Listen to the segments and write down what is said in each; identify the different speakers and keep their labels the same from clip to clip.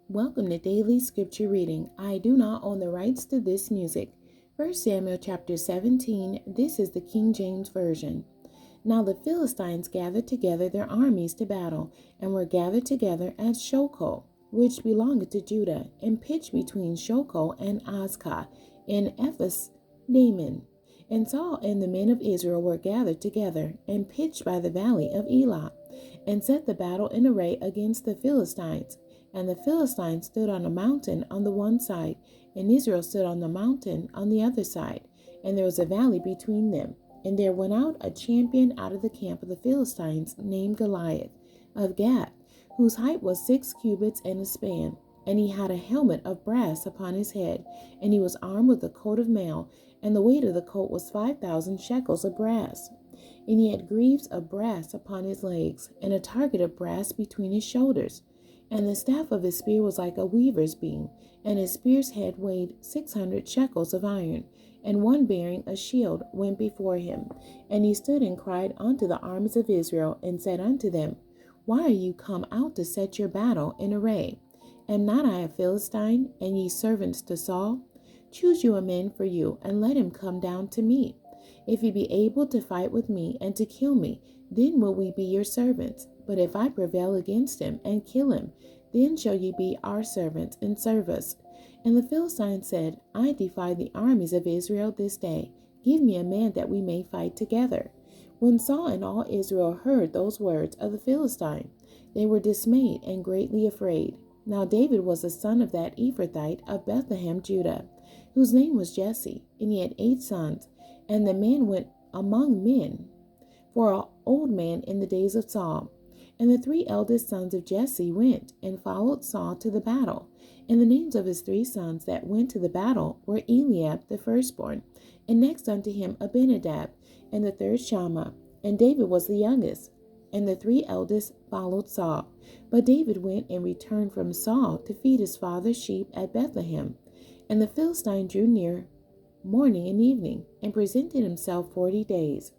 Speaker 1: Welcome to Daily Scripture Reading. I do not own the rights to this music. 1 Samuel chapter 17, this is the King James Version. Now the Philistines gathered together their armies to battle, and were gathered together at Shochoh, which belonged to Judah, and pitched between Shochoh and Azekah, in Ephes Dammim. And Saul and the men of Israel were gathered together, and pitched by the valley of Elah, and set the battle in array against the Philistines. And the Philistines stood on a mountain on the one side, and Israel stood on the mountain on the other side, and there was a valley between them. And there went out a champion out of the camp of the Philistines, named Goliath, of Gath, whose height was 6 cubits and a span. And he had a helmet of brass upon his head, and he was armed with a coat of mail, and the weight of the coat was 5,000 shekels of brass. And he had greaves of brass upon his legs, and a target of brass between his shoulders. And the staff of his spear was like a weaver's beam, and his spear's head weighed 600 shekels of iron. And one bearing a shield went before him. And he stood and cried unto the armies of Israel, and said unto them, Why are you come out to set your battle in array? Am not I a Philistine, and ye servants to Saul? Choose you a man for you, and let him come down to me. If he be able to fight with me, and to kill me, then will we be your servants. But if I prevail against him, and kill him, then shall ye be our servants, and serve us. And the Philistines said, I defy the armies of Israel this day. Give me a man that we may fight together. When Saul and all Israel heard those words of the Philistine, they were dismayed and greatly afraid. Now David was the son of that Ephrathite of Bethlehem, Judah, whose name was Jesse, and he had 8 sons. And the man went among men, for an old man in the days of Saul. And the 3 eldest sons of Jesse went and followed Saul to the battle. And the names of his 3 sons that went to the battle were Eliab the firstborn, and next unto him Abinadab, and the third Shammah. And David was the youngest. And the 3 eldest followed Saul. But David went and returned from Saul to feed his father's sheep at Bethlehem. And the Philistine drew near morning and evening, and presented himself 40 days.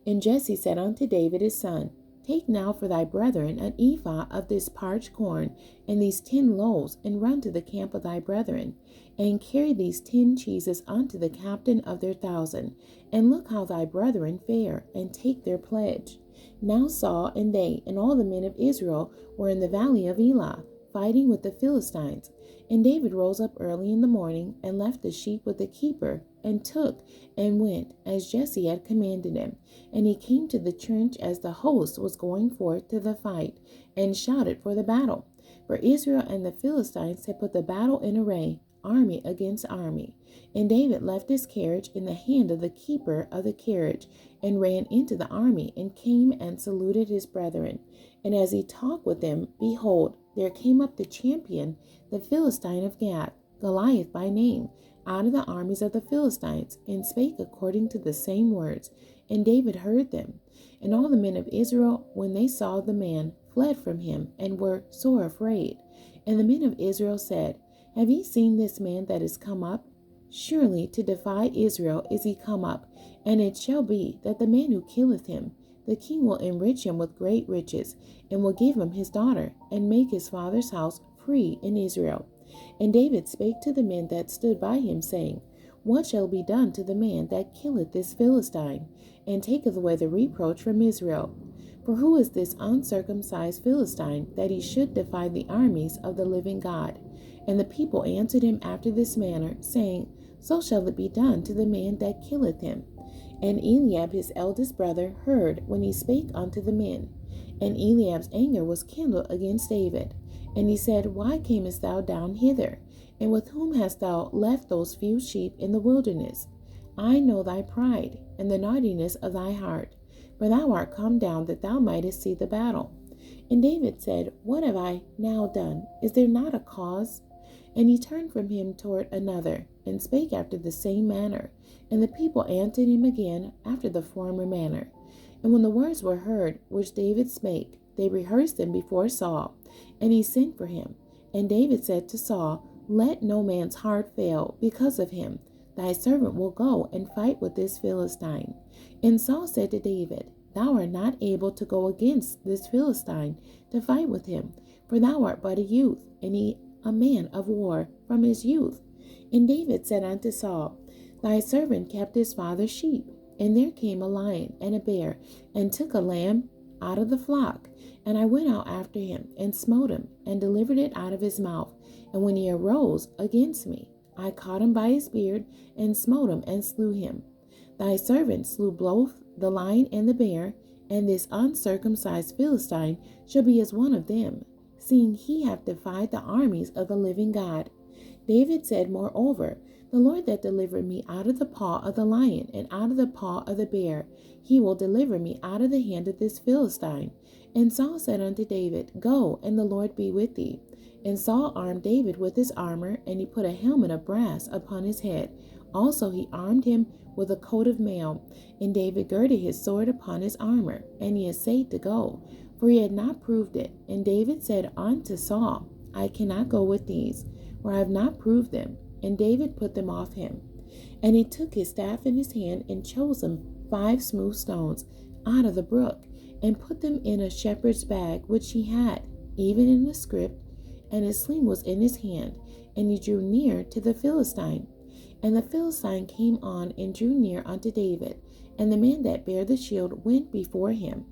Speaker 1: And Jesse said unto David his son, Take now for thy brethren an ephah of this parched corn, and these 10 loaves, and run to the camp of thy brethren, and carry these 10 cheeses unto the captain of their 1,000, and look how thy brethren fare, and take their pledge. Now Saul and they and all the men of Israel were in the valley of Elah, fighting with the Philistines. And David rose up early in the morning, and left the sheep with the keeper, and took and went, as Jesse had commanded him. And he came to the trench as the host was going forth to the fight, and shouted for the battle. For Israel and the Philistines had put the battle in array, army against army. And David left his carriage in the hand of the keeper of the carriage, and ran into the army, and came and saluted his brethren. And as he talked with them, behold, there came up the champion, the Philistine of Gath, Goliath by name, out of the armies of the Philistines, and spake according to the same words. And David heard them. And all the men of Israel, when they saw the man, fled from him, and were sore afraid. And the men of Israel said, Have ye seen this man that is come up? Surely to defy Israel is he come up. And it shall be that the man who killeth him, the king will enrich him with great riches, and will give him his daughter, and make his father's house free in Israel. And David spake to the men that stood by him, saying, What shall be done to the man that killeth this Philistine, and taketh away the reproach from Israel? For who is this uncircumcised Philistine, that he should defy the armies of the living God? And the people answered him after this manner, saying, So shall it be done to the man that killeth him. And Eliab his eldest brother heard when he spake unto the men. And Eliab's anger was kindled against David. And he said, Why camest thou down hither? And with whom hast thou left those few sheep in the wilderness? I know thy pride, and the naughtiness of thy heart, for thou art come down that thou mightest see the battle. And David said, What have I now done? Is there not a cause? And he turned from him toward another, and spake after the same manner. And the people answered him again after the former manner. And when the words were heard which David spake, they rehearsed them before Saul, and he sent for him. And David said to Saul, Let no man's heart fail because of him. Thy servant will go and fight with this Philistine. And Saul said to David, Thou art not able to go against this Philistine to fight with him, for thou art but a youth, and he a man of war from his youth. And David said unto Saul, Thy servant kept his father's sheep, and there came a lion and a bear, and took a lamb out of the flock. And I went out after him, and smote him, and delivered it out of his mouth. And when he arose against me, I caught him by his beard, and smote him, and slew him. Thy servant slew both the lion and the bear, and this uncircumcised Philistine shall be as one of them, seeing he hath defied the armies of the living God. David said, Moreover, the Lord that delivered me out of the paw of the lion and out of the paw of the bear, he will deliver me out of the hand of this Philistine. And Saul said unto David, Go, and the Lord be with thee. And Saul armed David with his armor, and he put a helmet of brass upon his head. Also he armed him with a coat of mail. And David girded his sword upon his armor, and he essayed to go, for he had not proved it. And David said unto Saul, I cannot go with these, for I have not proved them. And David put them off him. And he took his staff in his hand, and chose him 5 smooth stones out of the brook, and put them in a shepherd's bag which he had, even in a scrip, and his sling was in his hand. And he drew near to the Philistine. And the Philistine came on and drew near unto David, and the man that bare the shield went before him.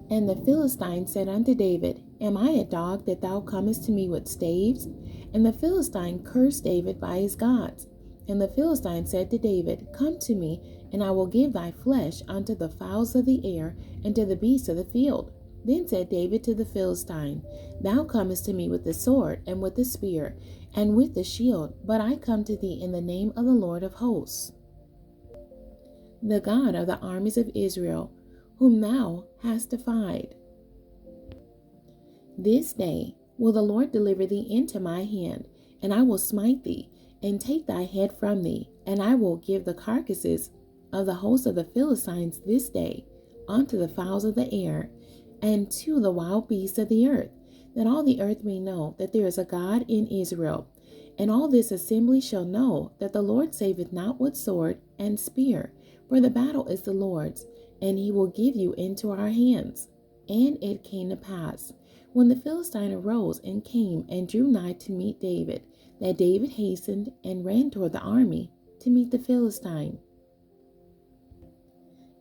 Speaker 1: And the Philistine said unto David, Am I a dog that thou comest to me with staves? And the Philistine cursed David by his gods. And the Philistine said to David, Come to me, and I will give thy flesh unto the fowls of the air, and to the beasts of the field. Then said David to the Philistine, Thou comest to me with the sword, and with the spear, and with the shield, but I come to thee in the name of the Lord of hosts, the God of the armies of Israel, whom thou hast defied. This day will the Lord deliver thee into my hand, and I will smite thee, and take thy head from thee, and I will give the carcasses of the host of the Philistines this day unto the fowls of the air, and to the wild beasts of the earth, that all the earth may know that there is a God in Israel. And all this assembly shall know that the Lord saveth not with sword and spear, for the battle is the Lord's, and he will give you into our hands. And it came to pass, when the Philistine arose and came and drew nigh to meet David, that David hastened and ran toward the army to meet the Philistine.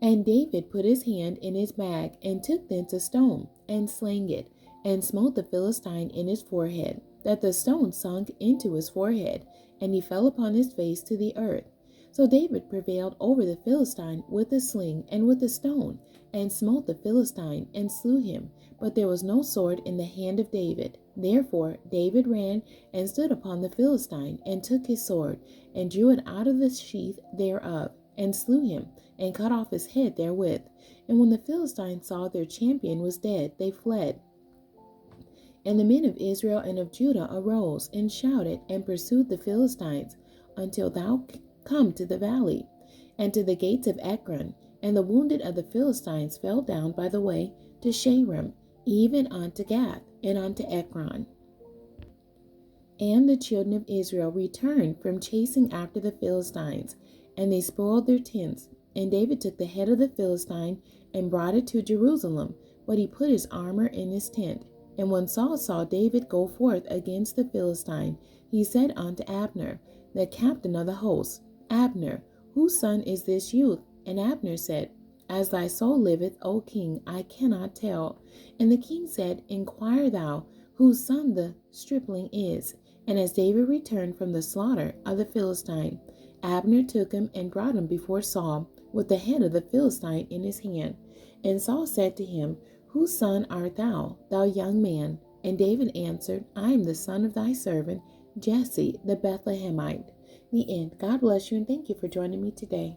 Speaker 1: And David put his hand in his bag, and took thence a stone, and slang it, and smote the Philistine in his forehead, that the stone sunk into his forehead, and he fell upon his face to the earth. So David prevailed over the Philistine with a sling and with a stone, and smote the Philistine, and slew him. But there was no sword in the hand of David. Therefore David ran and stood upon the Philistine, and took his sword, and drew it out of the sheath thereof, and slew him, and cut off his head therewith. And when the Philistines saw their champion was dead, they fled. And the men of Israel and of Judah arose, and shouted, and pursued the Philistines, until thou come to the valley, and to the gates of Ekron. And the wounded of the Philistines fell down by the way to Shaaraim, even unto Gath, and unto Ekron. And the children of Israel returned from chasing after the Philistines, and they spoiled their tents. And David took the head of the Philistine, and brought it to Jerusalem, but he put his armor in his tent. And when Saul saw David go forth against the Philistine, he said unto Abner, the captain of the host, Abner, whose son is this youth? And Abner said, As thy soul liveth, O king, I cannot tell. And the king said, Inquire thou whose son the stripling is. And as David returned from the slaughter of the Philistine, Abner took him and brought him before Saul, with the head of the Philistine in his hand. And Saul said to him, Whose son art thou, thou young man? And David answered, I am the son of thy servant Jesse the Bethlehemite. The end. God bless you, and thank you for joining me today.